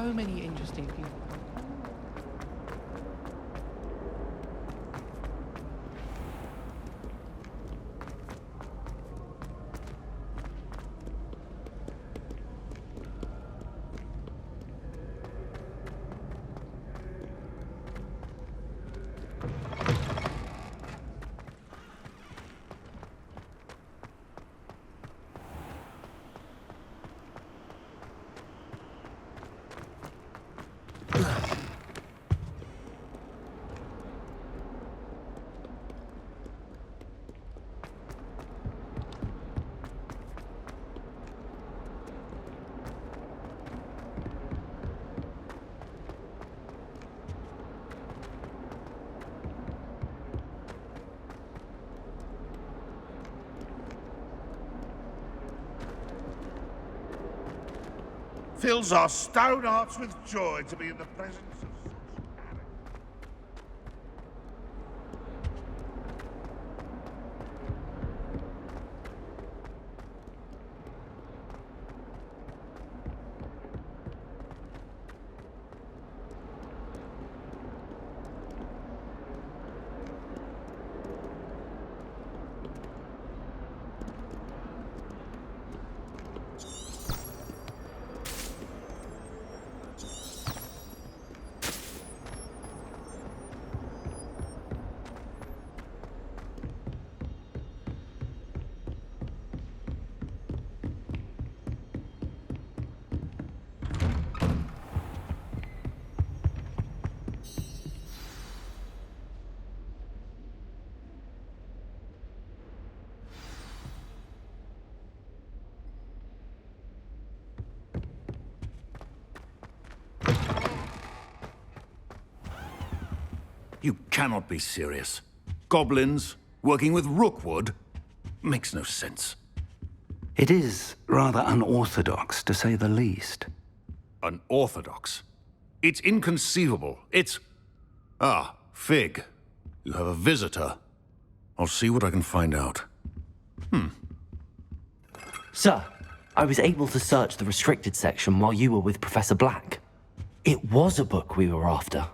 so many interesting people. Fills our stone hearts with joy to be in the presence of such character. You cannot be serious. Goblins working with Rookwood? Makes no sense. It is rather unorthodox, to say the least. Unorthodox? It's inconceivable. It's... Ah, Fig. You have a visitor. I'll see what I can find out. Sir, I was able to search the restricted section while you were with Professor Black. It was a book we were after.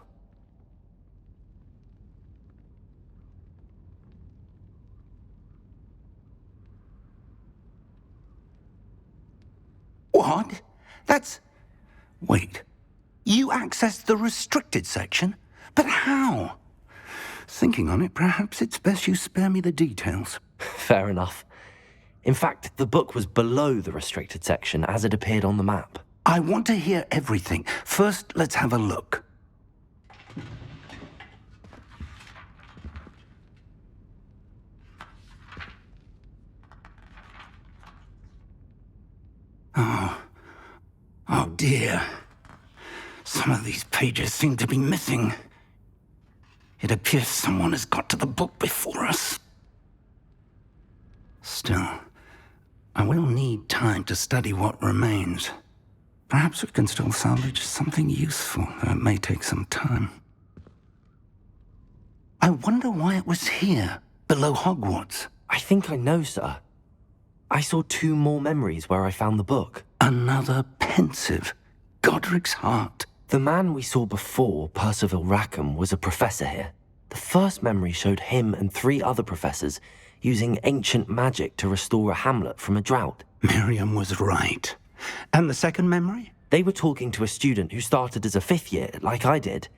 What? That's... Wait. You accessed the restricted section? But how? Thinking on it, perhaps it's best you spare me the details. Fair enough. In fact, the book was below the restricted section as it appeared on the map. I want to hear everything. First, let's have a look. Oh dear. Some of these pages seem to be missing. It appears someone has got to the book before us. Still, I will need time to study what remains. Perhaps we can still salvage something useful, though it may take some time. I wonder why it was here, below Hogwarts. I think I know, sir. I saw 2 more memories where I found the book. Another pensive Godric's heart. The man we saw before, Percival Rackham, was a professor here. The first memory showed him and 3 other professors using ancient magic to restore a hamlet from a drought. Miriam was right. And the second memory? They were talking to a student who started as a 5th year, like I did.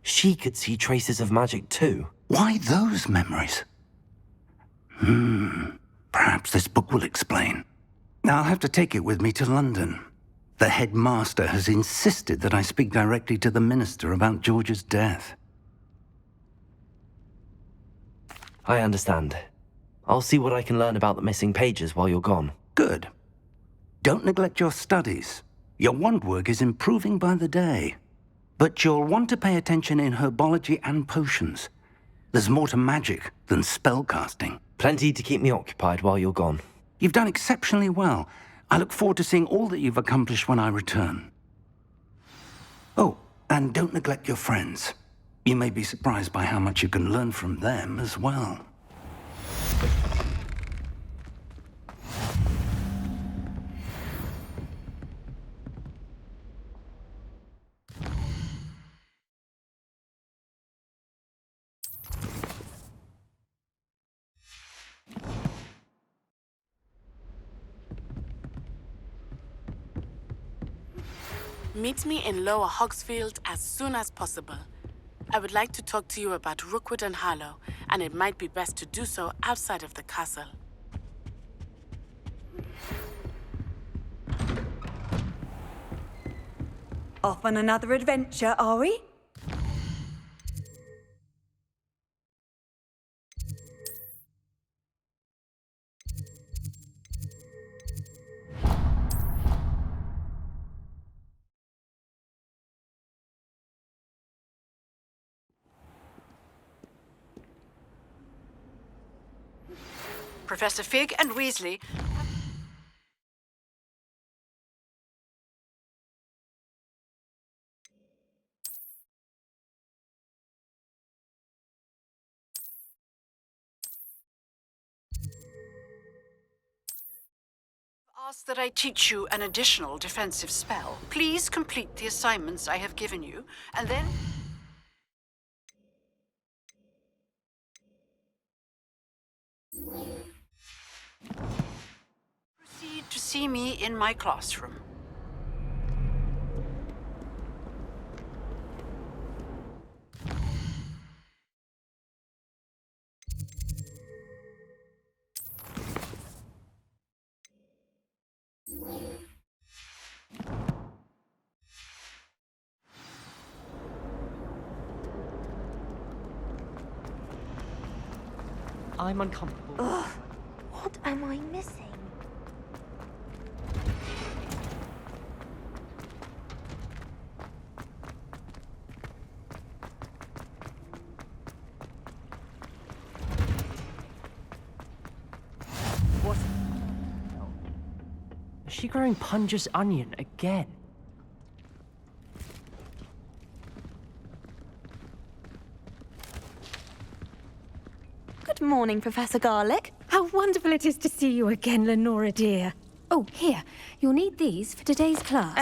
She could see traces of magic too. Why those memories? Perhaps this book will explain. I'll have to take it with me to London. The headmaster has insisted that I speak directly to the minister about George's death. I understand. I'll see what I can learn about the missing pages while you're gone. Good. Don't neglect your studies. Your wand work is improving by the day. But you'll want to pay attention in herbology and potions. There's more to magic than spellcasting. Plenty to keep me occupied while you're gone. You've done exceptionally well. I look forward to seeing all that you've accomplished when I return. Oh, and don't neglect your friends. You may be surprised by how much you can learn from them as well. Meet me in Lower Hogsfield as soon as possible. I would like to talk to you about Rookwood and Harlow, and it might be best to do so outside of the castle. Off on another adventure, are we? Professor Fig and Weasley. Ask that I teach you an additional defensive spell. Please complete the assignments I have given you, and then... proceed to see me in my classroom. I'm uncomfortable. Ugh, what am I missing? What? Is she growing Punja's onion again? Good morning, Professor Garlick. How wonderful it is to see you again, Lenora dear. Oh, here. You'll need these for today's class.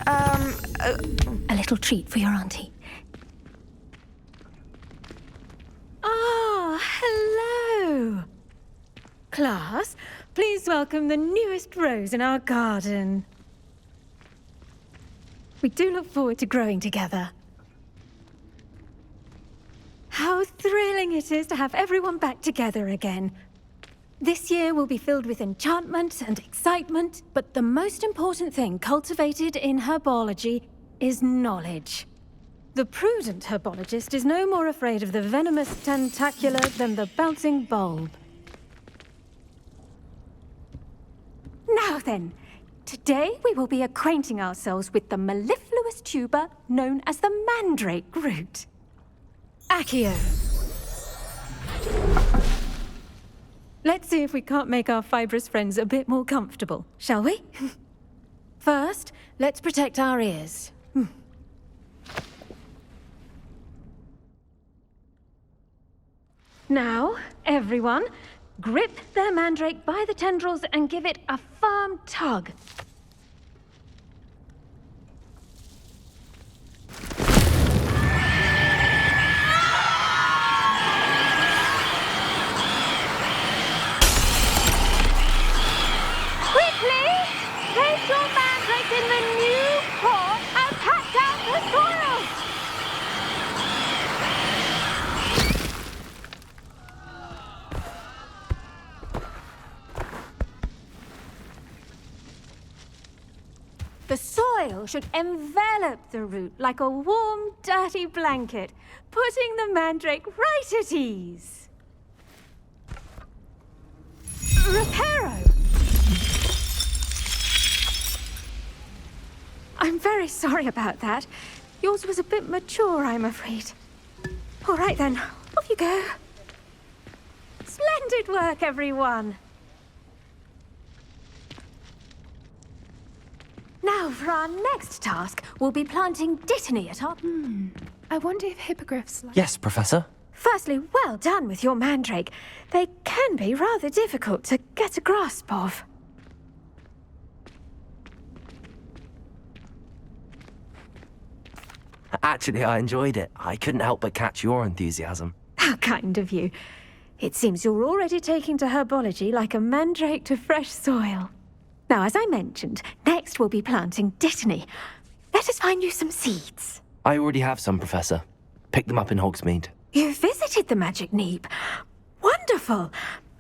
A little treat for your auntie. Ah, hello. Class, please welcome the newest rose in our garden. We do look forward to growing together. How thrilling it is to have everyone back together again. This year will be filled with enchantment and excitement, but the most important thing cultivated in herbology is knowledge. The prudent herbologist is no more afraid of the venomous tentacula than the bouncing bulb. Now then, today we will be acquainting ourselves with the mellifluous tuber known as the mandrake root. Accio. Let's see if we can't make our fibrous friends a bit more comfortable, shall we? First, let's protect our ears. Now, everyone, grip their mandrake by the tendrils and give it a firm tug. Place your mandrake in the new pot and pack down the soil! The soil should envelop the root like a warm, dirty blanket, putting the mandrake right at ease. Reparo! I'm very sorry about that. Yours was a bit mature, I'm afraid. All right then, off you go. Splendid work, everyone. Now, for our next task, we'll be planting dittany at our... I wonder if hippogriffs like... Yes, Professor? Firstly, well done with your mandrake. They can be rather difficult to get a grasp of. Actually, I enjoyed it. I couldn't help but catch your enthusiasm. How kind of you. It seems you're already taking to herbology like a mandrake to fresh soil. Now, as I mentioned, next we'll be planting dittany. Let us find you some seeds. I already have some, Professor. Pick them up in Hogsmeade. You visited the Magic Neep. Wonderful.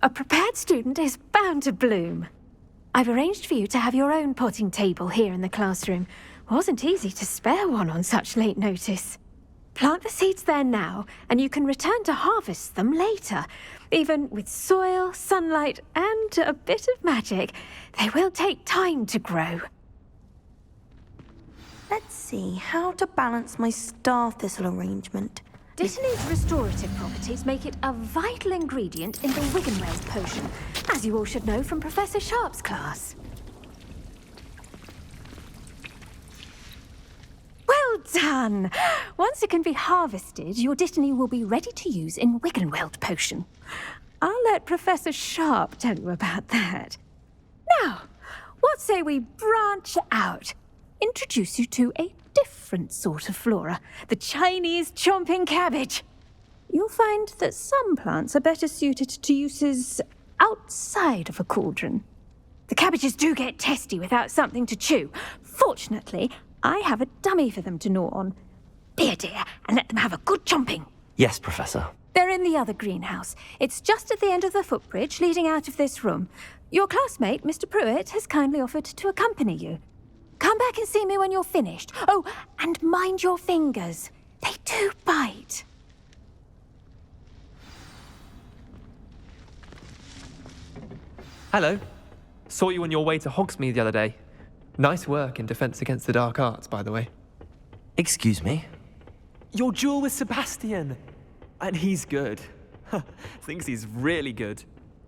A prepared student is bound to bloom. I've arranged for you to have your own potting table here in the classroom. Wasn't easy to spare one on such late notice. Plant the seeds there now, and you can return to harvest them later. Even with soil, sunlight, and a bit of magic, they will take time to grow. Let's see how to balance my star thistle arrangement. Dittany's restorative properties make it a vital ingredient in the Wiggenweld potion, as you all should know from Professor Sharp's class. Well done! Once it can be harvested, your Dittany will be ready to use in Wiggenweld potion. I'll let Professor Sharp tell you about that. Now, what say we branch out? Introduce you to a different sort of flora, the Chinese chomping cabbage. You'll find that some plants are better suited to uses outside of a cauldron. The cabbages do get testy without something to chew. Fortunately, I have a dummy for them to gnaw on. Be a dear and let them have a good chomping. Yes, Professor. They're in the other greenhouse. It's just at the end of the footbridge leading out of this room. Your classmate, Mr. Pruitt, has kindly offered to accompany you. Come back and see me when you're finished. Oh, and mind your fingers. They do bite. Hello. Saw you on your way to Hogsmeade the other day. Nice work in Defense Against the Dark Arts, by the way. Excuse me? Your duel with Sebastian! And he's good. Thinks he's really good.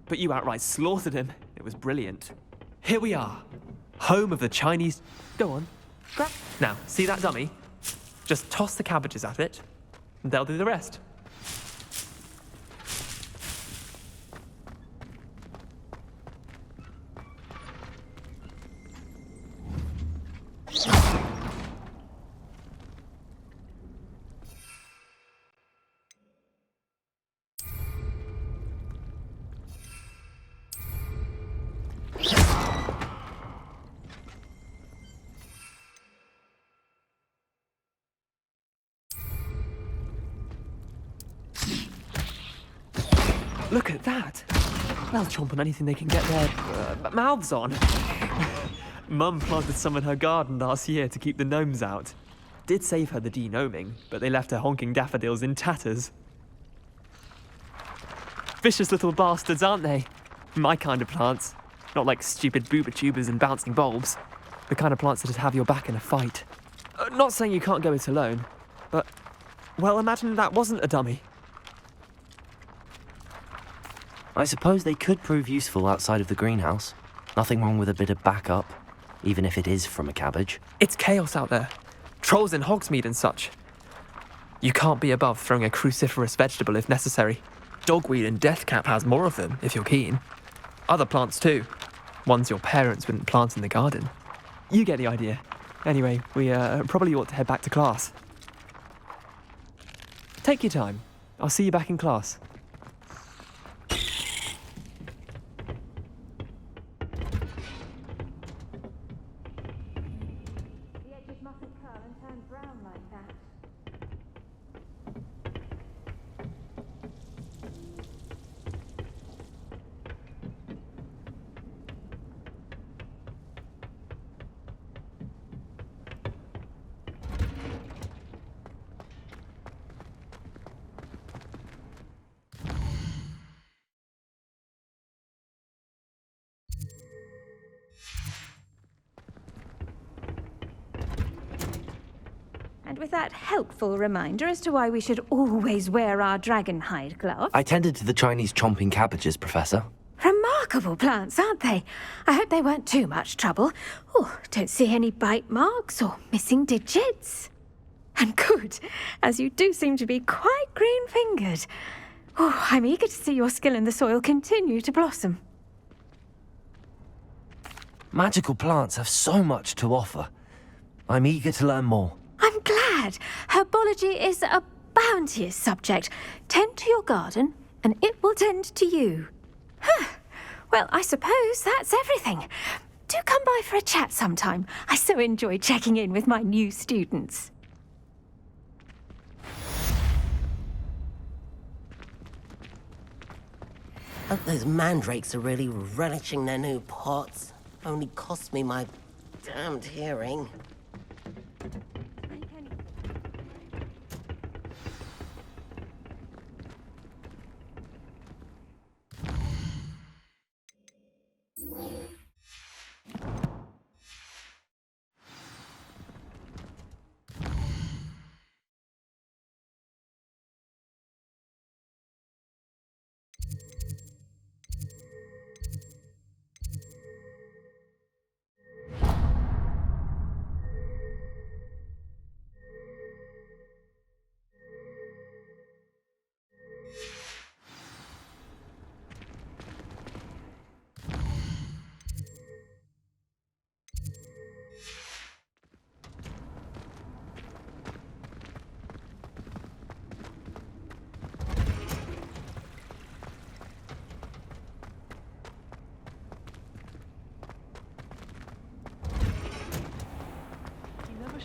But you outright slaughtered him. It was brilliant. Here we are. Home of the Chinese... Go on. Now, see that dummy? Just toss the cabbages at it, and they'll do the rest. Look at that! They'll chomp on anything they can get their mouths on. Mum planted some in her garden last year to keep the gnomes out. Did save her the de-gnoming, but they left her honking daffodils in tatters. Vicious little bastards, aren't they? My kind of plants. Not like stupid booba tubers and bouncing bulbs. The kind of plants that'd have your back in a fight. Not saying you can't go it alone, but... well, imagine that wasn't a dummy. I suppose they could prove useful outside of the greenhouse. Nothing wrong with a bit of backup, even if it is from a cabbage. It's chaos out there. Trolls in Hogsmeade and such. You can't be above throwing a cruciferous vegetable if necessary. Dogweed and deathcap has more of them, if you're keen. Other plants too. Ones your parents wouldn't plant in the garden. You get the idea. Anyway, we probably ought to head back to class. Take your time. I'll see you back in class. And with that helpful reminder as to why we should always wear our dragon hide gloves. I tended to the Chinese chomping cabbages, Professor. Remarkable plants, aren't they? I hope they weren't too much trouble. Oh, don't see any bite marks or missing digits. And good, as you do seem to be quite green-fingered. Oh, I'm eager to see your skill in the soil continue to blossom. Magical plants have so much to offer. I'm eager to learn more. I'm glad. Herbology is a bounteous subject. Tend to your garden, and it will tend to you. Huh. Well, I suppose that's everything. Do come by for a chat sometime. I so enjoy checking in with my new students. Hope those mandrakes are really relishing their new pots. Only cost me my damned hearing.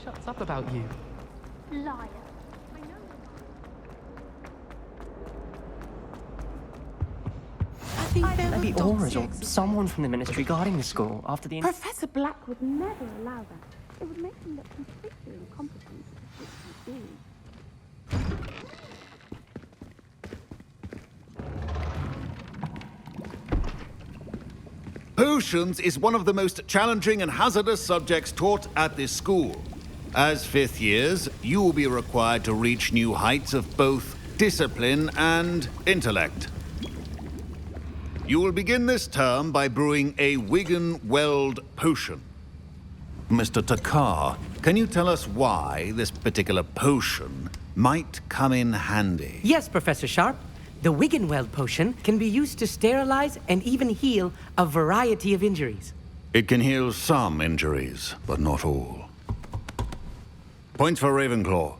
Shuts up about you. Liar. Maybe Aura's or someone from the ministry guarding the school after the... Professor Black would never allow that. It would make him look completely incompetent, which he is. Potions is one of the most challenging and hazardous subjects taught at this school. As fifth years, you will be required to reach new heights of both discipline and intellect. You will begin this term by brewing a Wigan-Weld potion. Mr. Takar, can you tell us why this particular potion might come in handy? Yes, Professor Sharp. The Wigan-Weld potion can be used to sterilize and even heal a variety of injuries. It can heal some injuries, but not all. Points for Ravenclaw.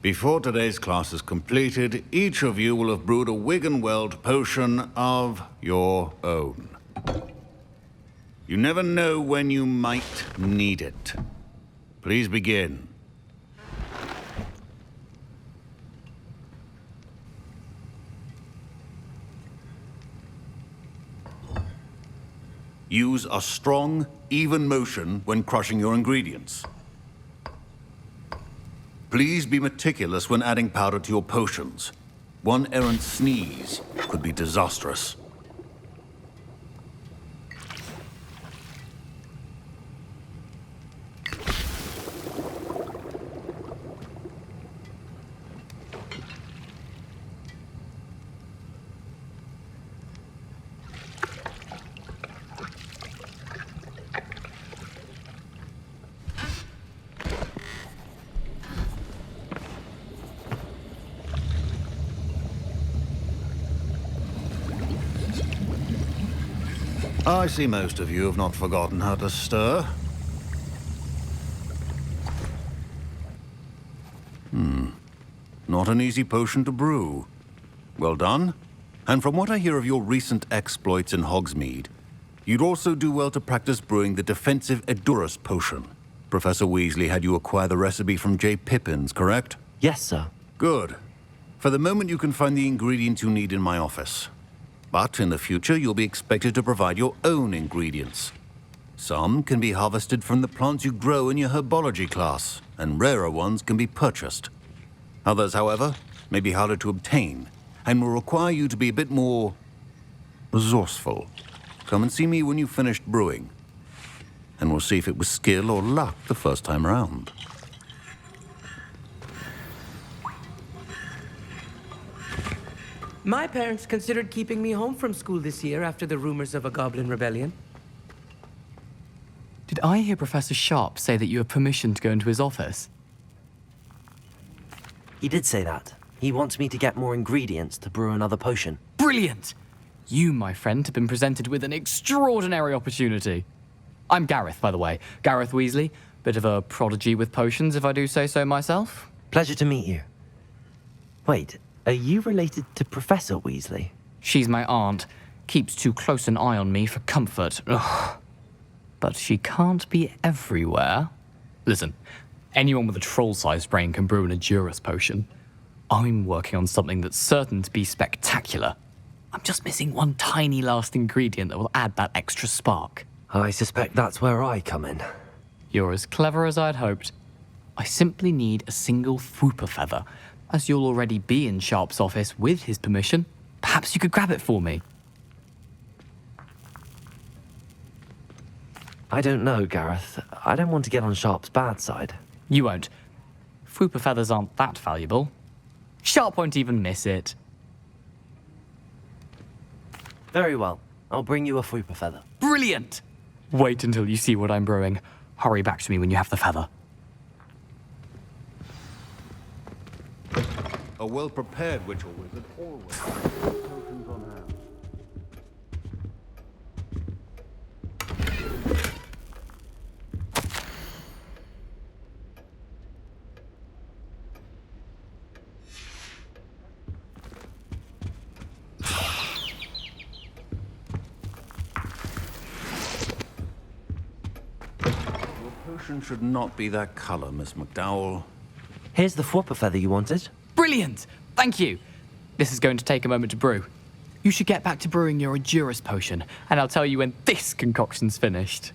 Before today's class is completed, each of you will have brewed a Wigan-Weld potion of your own. You never know when you might need it. Please begin. Use a strong, even motion when crushing your ingredients. Please be meticulous when adding powder to your potions. One errant sneeze could be disastrous. I see most of you have not forgotten how to stir. Not an easy potion to brew. Well done. And from what I hear of your recent exploits in Hogsmeade, you'd also do well to practice brewing the defensive Edurus potion. Professor Weasley had you acquire the recipe from J. Pippin's, correct? Yes, sir. Good. For the moment, you can find the ingredients you need in my office. But in the future, you'll be expected to provide your own ingredients. Some can be harvested from the plants you grow in your herbology class, and rarer ones can be purchased. Others, however, may be harder to obtain, and will require you to be a bit more resourceful. Come and see me when you've finished brewing, and we'll see if it was skill or luck the first time around. My parents considered keeping me home from school this year after the rumors of a goblin rebellion. Did I hear Professor Sharp say that you have permission to go into his office? He did say that. He wants me to get more ingredients to brew another potion. Brilliant! You, my friend, have been presented with an extraordinary opportunity. I'm Gareth, by the way. Gareth Weasley. Bit of a prodigy with potions, if I do say so myself. Pleasure to meet you. Wait, are you related to Professor Weasley? She's my aunt. Keeps too close an eye on me for comfort. Ugh. but she can't be everywhere. Listen, anyone with a troll-sized brain can brew an Endurus potion. I'm working on something that's certain to be spectacular. I'm just missing one tiny last ingredient that will add that extra spark. I suspect that's where I come in. You're as clever as I'd hoped. I simply need a single Fwooper feather. As you'll already be in Sharp's office with his permission, perhaps you could grab it for me. I don't know, Gareth. I don't want to get on Sharp's bad side. You won't. Fwooper feathers aren't that valuable. Sharp won't even miss it. Very well. I'll bring you a Fwooper feather. Brilliant! Wait until you see what I'm brewing. Hurry back to me when you have the feather. A well-prepared witch or wizard always has potions on hand. Your potion should not be that color, Miss McDowell. Here's the Fwooper feather you wanted. Brilliant! Thank you! This is going to take a moment to brew. You should get back to brewing your Endurus potion, and I'll tell you when this concoction's finished.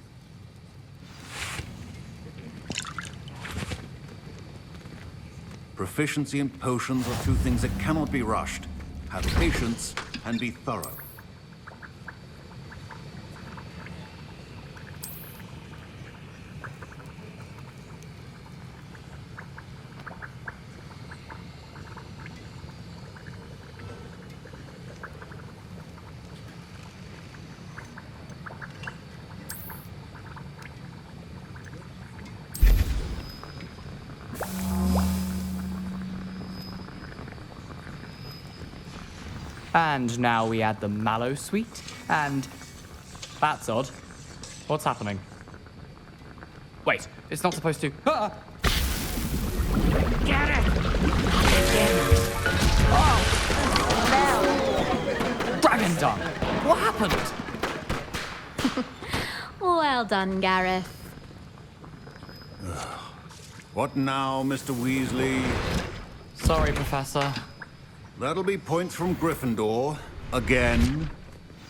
Proficiency in potions are two things that cannot be rushed. Have patience and be thorough. And now we add the mallow sweet, and... That's odd. What's happening? Wait, it's not supposed to... Ah! Get it! Oh! Dragon dung! What happened? Well done, Gareth. What now, Mr. Weasley? Sorry, Professor. That'll be points from Gryffindor. Again.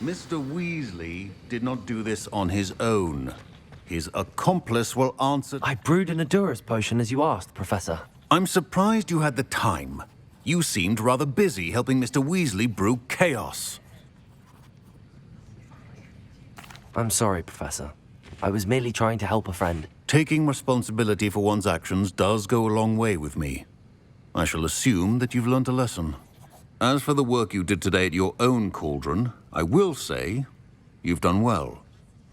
Mr. Weasley did not do this on his own. His accomplice will answer... I brewed an Endurus potion as you asked, Professor. I'm surprised you had the time. You seemed rather busy helping Mr. Weasley brew chaos. I'm sorry, Professor. I was merely trying to help a friend. Taking responsibility for one's actions does go a long way with me. I shall assume that you've learnt a lesson. As for the work you did today at your own cauldron, I will say you've done well.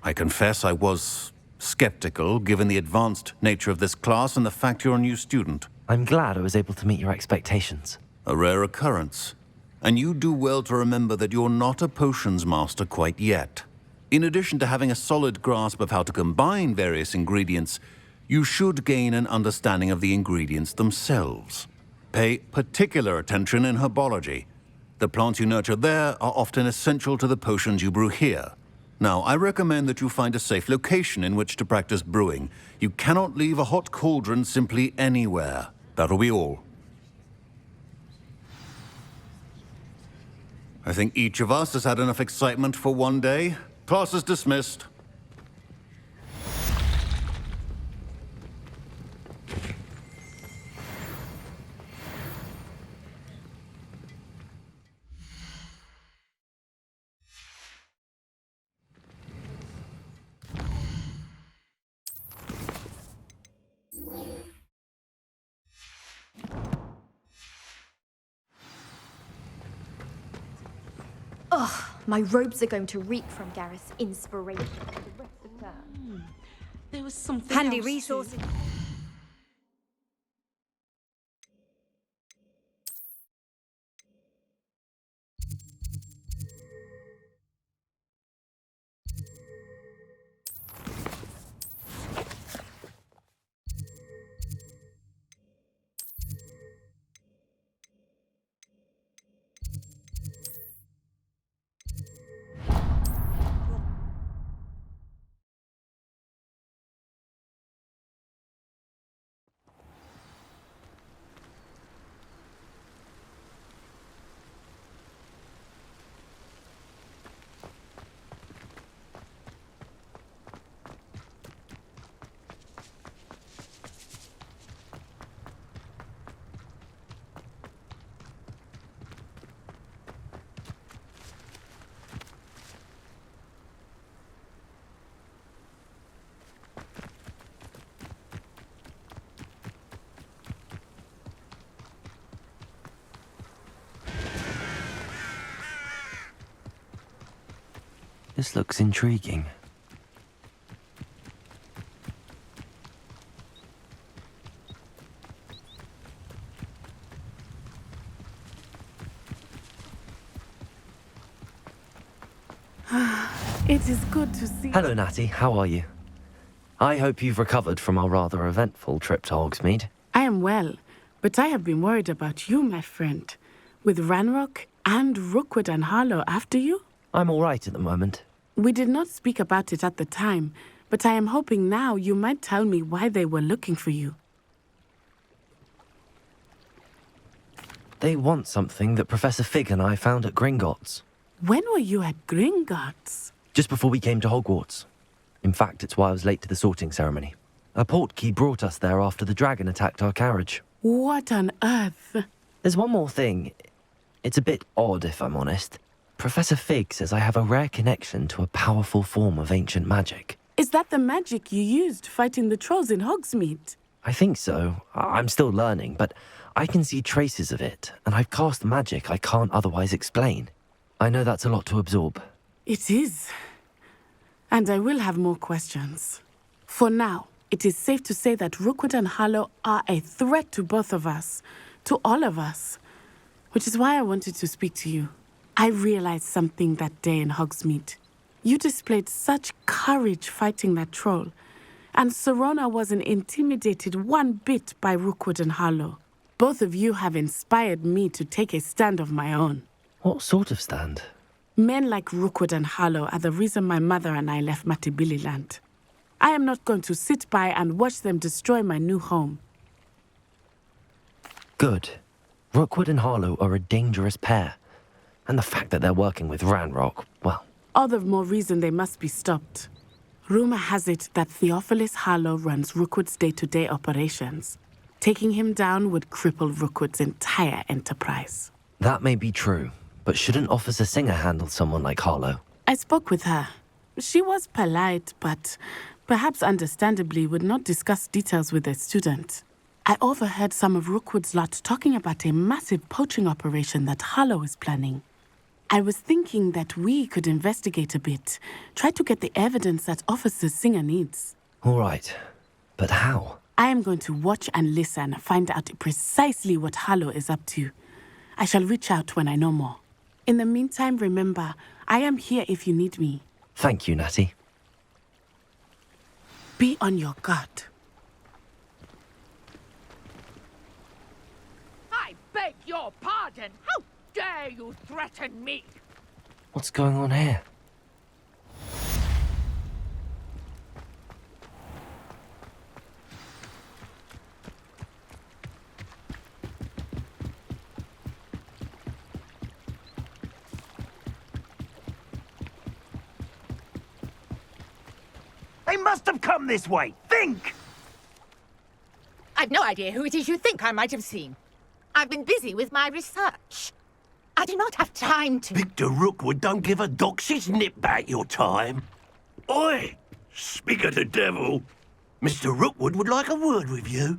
I confess I was skeptical, given the advanced nature of this class and the fact you're a new student. I'm glad I was able to meet your expectations. A rare occurrence. And you do well to remember that you're not a potions master quite yet. In addition to having a solid grasp of how to combine various ingredients, you should gain an understanding of the ingredients themselves. Pay particular attention in herbology. The plants you nurture there are often essential to the potions you brew here. Now, I recommend that you find a safe location in which to practice brewing. You cannot leave a hot cauldron simply anywhere. That'll be all. I think each of us has had enough excitement for one day. Class is dismissed. Ugh, my robes are going to reek from Gareth's inspiration for the rest of term. There was something Handy else too. resources. This looks intriguing. It is good to see. Hello, Natty. How are you? I hope you've recovered from our rather eventful trip to Hogsmeade. I am well, but I have been worried about you, my friend. With Ranrock and Rookwood and Harlow after you? I'm all right at the moment. We did not speak about it at the time, but I am hoping now you might tell me why they were looking for you. They want something that Professor Fig and I found at Gringotts. When were you at Gringotts? Just before we came to Hogwarts. In fact, it's why I was late to the sorting ceremony. A portkey brought us there after the dragon attacked our carriage. What on earth? There's one more thing. It's a bit odd, if I'm honest. Professor Fig says I have a rare connection to a powerful form of ancient magic. Is that the magic you used fighting the trolls in Hogsmeade? I think so. I'm still learning, but I can see traces of it, and I've cast magic I can't otherwise explain. I know that's a lot to absorb. It is. And I will have more questions. For now, it is safe to say that Rookwood and Harlow are a threat to both of us, to all of us, which is why I wanted to speak to you. I realized something that day in Hogsmeade. You displayed such courage fighting that troll, and Serona wasn't intimidated one bit by Rookwood and Harlow. Both of you have inspired me to take a stand of my own. What sort of stand? Men like Rookwood and Harlow are the reason my mother and I left Matabeleland. I am not going to sit by and watch them destroy my new home. Good. Rookwood and Harlow are a dangerous pair. And the fact that they're working with Ranrock, well... All the more reason they must be stopped. Rumor has it that Theophilus Harlow runs Rookwood's day-to-day operations. Taking him down would cripple Rookwood's entire enterprise. That may be true, but shouldn't Officer Singer handle someone like Harlow? I spoke with her. She was polite, but perhaps understandably would not discuss details with a student. I overheard some of Rookwood's lot talking about a massive poaching operation that Harlow is planning. I was thinking that we could investigate a bit, try to get the evidence that Officer Singer needs. All right, but how? I am going to watch and listen, find out precisely what Harlow is up to. I shall reach out when I know more. In the meantime, remember, I am here if you need me. Thank you, Natty. Be on your guard. I beg your pardon. How dare you threaten me? What's going on here? They must have come this way. Think! I've no idea who it is you think I might have seen. I've been busy with my research. I do not have time to... Victor Rookwood don't give a doxy's nip back your time. Oi! Speak of the devil. Mr. Rookwood would like a word with you.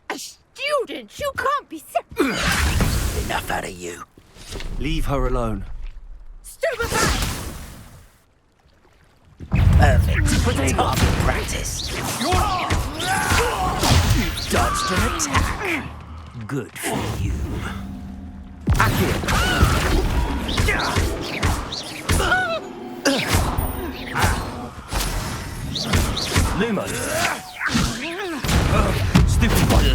A student? You can't be... Enough out of you. Leave her alone. Stupefy! Perfect. Target practice. You've dodged an attack. Good for you. Lumos. Stupid one.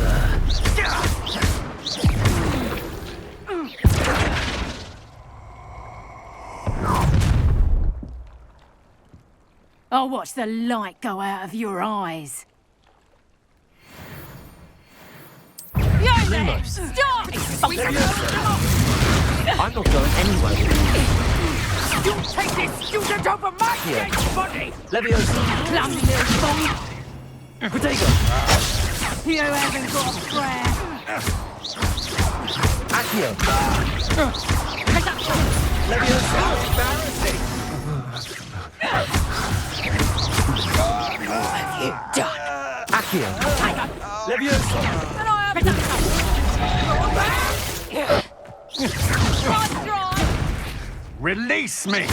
I'll watch the light go out of your eyes. Lumos. Stop! I'm not going anywhere. You take this student over my dead body! Leviosa. Clumsy little fool. Protego. You haven't got a prayer. Accio. Leviosa. Embarrassing. What have you done? Accio. Leviosa. Release me!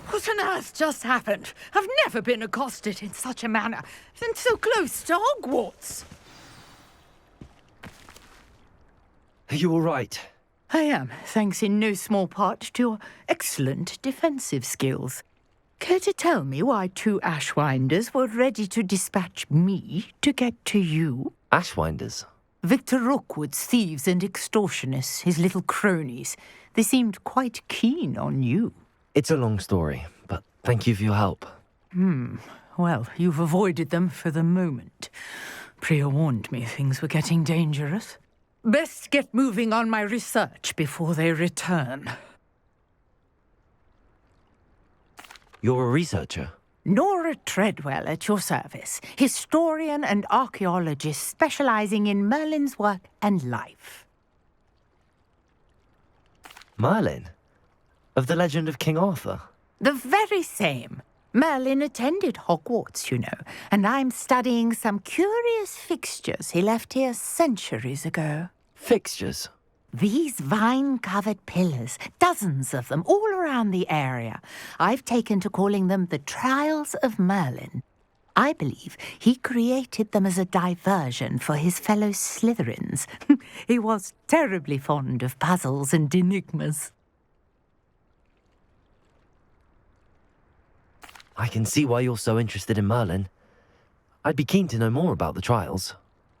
What on earth just happened? I've never been accosted in such a manner, and so close to Hogwarts. Are you all right? I am, thanks in no small part to your excellent defensive skills. Care to tell me why 2 Ashwinders were ready to dispatch me to get to you? Ashwinders? Victor Rookwood's thieves and extortionists, his little cronies. They seemed quite keen on you. It's a long story, but thank you for your help. Well, you've avoided them for the moment. Priya warned me things were getting dangerous. Best get moving on my research before they return. You're a researcher? Nora Treadwell at your service, historian and archaeologist specializing in Merlin's work and life. Merlin? Of the legend of King Arthur? The very same. Merlin attended Hogwarts, you know, and I'm studying some curious fixtures he left here centuries ago. Fixtures? These vine-covered pillars, dozens of them, all around the area. I've taken to calling them the Trials of Merlin. I believe he created them as a diversion for his fellow Slytherins. He was terribly fond of puzzles and enigmas. I can see why you're so interested in Merlin. I'd be keen to know more about the trials.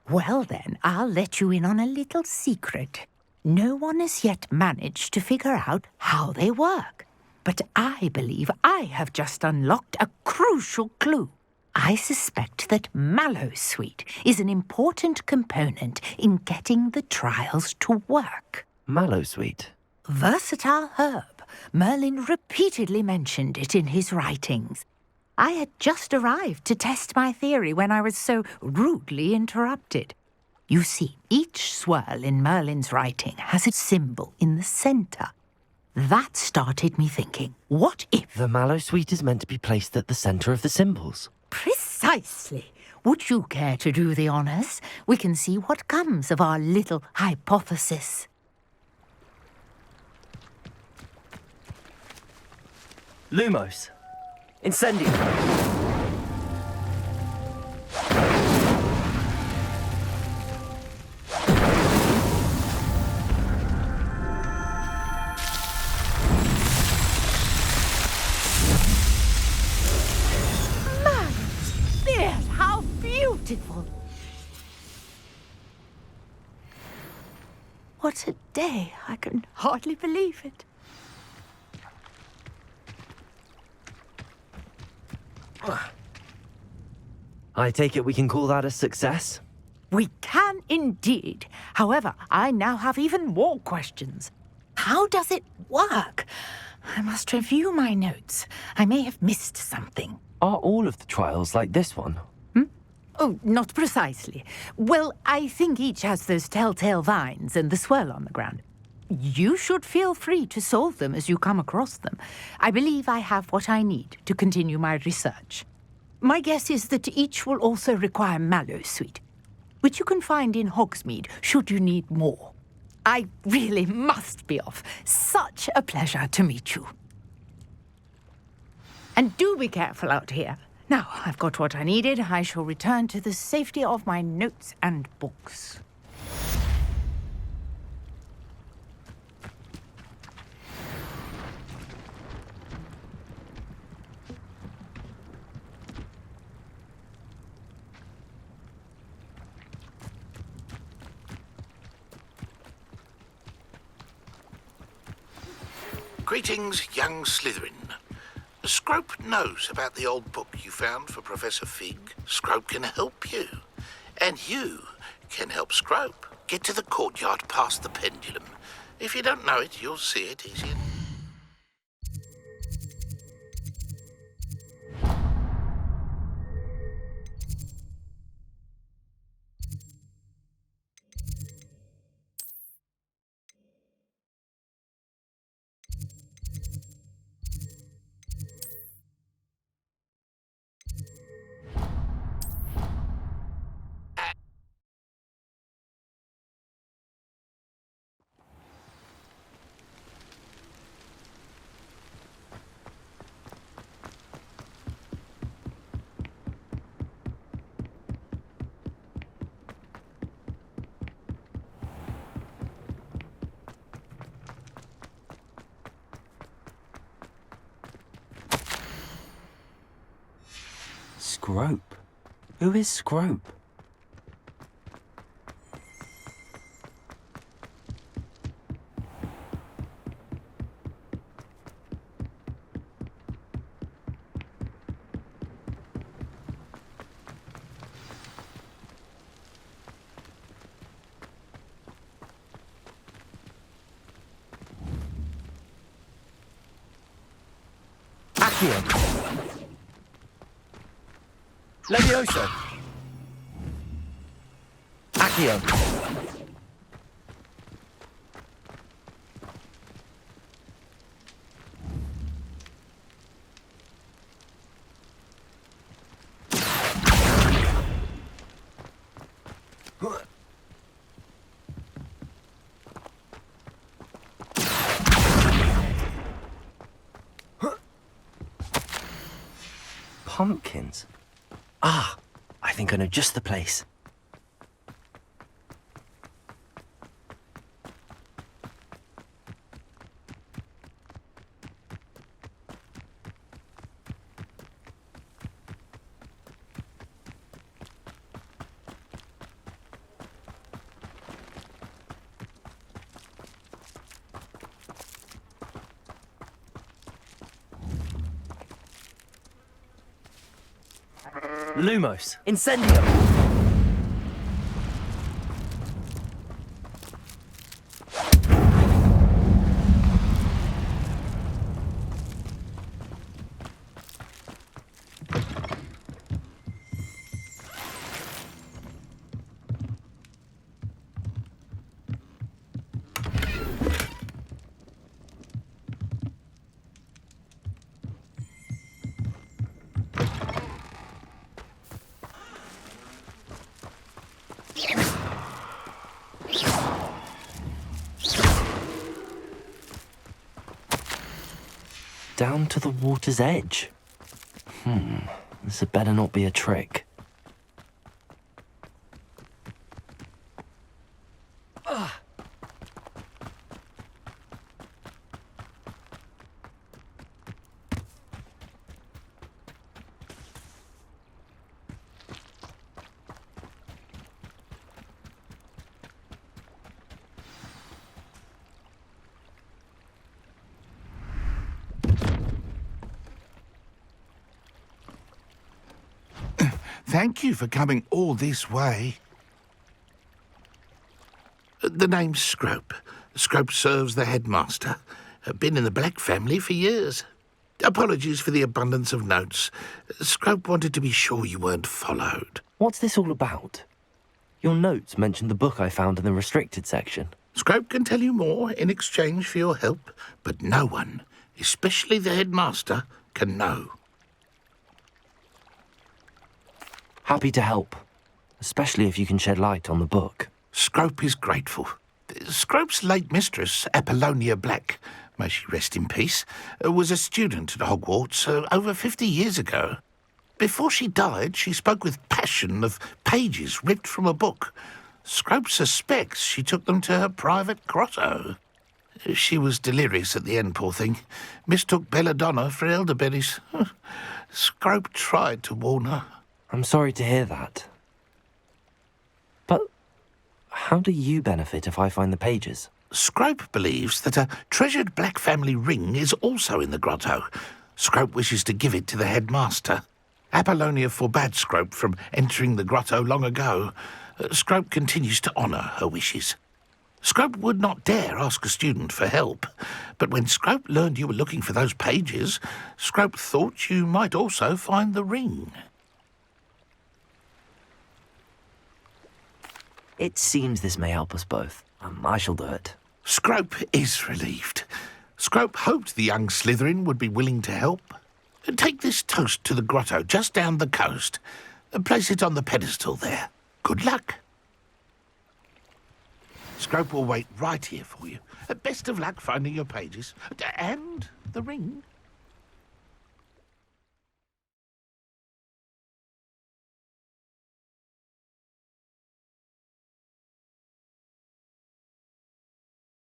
Well then, I'll let you in on a little secret. No one has yet managed to figure out how they work. But I believe I have just unlocked a crucial clue. I suspect that Mallowsweet is an important component in getting the trials to work. Mallowsweet? Versatile herb. Merlin repeatedly mentioned it in his writings. I had just arrived to test my theory when I was so rudely interrupted. You see, each swirl in Merlin's writing has a symbol in the centre. That started me thinking, what if... The Mallowsweet is meant to be placed at the centre of the symbols. Precisely. Would you care to do the honours? We can see what comes of our little hypothesis. Lumos. Incendio. Yes, how beautiful! What a day! I can hardly believe it. I take it we can call that a success? We can indeed. However, I now have even more questions. How does it work? I must review my notes. I may have missed something. Are all of the trials like this one? Oh, not precisely. Well, I think each has those telltale vines and the swirl on the ground. You should feel free to solve them as you come across them. I believe I have what I need to continue my research. My guess is that each will also require Mallowsweet, which you can find in Hogsmeade should you need more. I really must be off. Such a pleasure to meet you. And do be careful out here. Now, I've got what I needed. I shall return to the safety of my notes and books. Greetings, young Slytherin. Scrope knows about the old book you found for Professor Fig. Scrope can help you. And you can help Scrope. Get to the courtyard past the pendulum. If you don't know it, you'll see it easy. Scrope? Who is Scrope? Accio. Levioso. Accio. Pumpkins? Ah, I think I know just the place. Lumos. Incendio. Down to the water's edge. This had better not be a trick. Thank you for coming all this way. The name's Scrope. Scrope serves the headmaster. Been in the Black family for years. Apologies for the abundance of notes. Scrope wanted to be sure you weren't followed. What's this all about? Your notes mentioned the book I found in the restricted section. Scrope can tell you more in exchange for your help, but no one, especially the headmaster, can know. Happy to help, especially if you can shed light on the book. Scrope is grateful. Scrope's late mistress, Apollonia Black, may she rest in peace, was a student at Hogwarts over 50 years ago. Before she died, she spoke with passion of pages ripped from a book. Scrope suspects she took them to her private grotto. She was delirious at the end, poor thing. Mistook belladonna for elderberries. Scrope tried to warn her. I'm sorry to hear that. But how do you benefit if I find the pages? Scrope believes that a treasured Black family ring is also in the grotto. Scrope wishes to give it to the headmaster. Apollonia forbade Scrope from entering the grotto long ago. Scrope continues to honour her wishes. Scrope would not dare ask a student for help, but when Scrope learned you were looking for those pages, Scrope thought you might also find the ring. It seems this may help us both. I shall do it. Scrope is relieved. Scrope hoped the young Slytherin would be willing to help. Take this toast to the grotto just down the coast. Place it on the pedestal there. Good luck. Scrope will wait right here for you. Best of luck finding your pages. And the ring.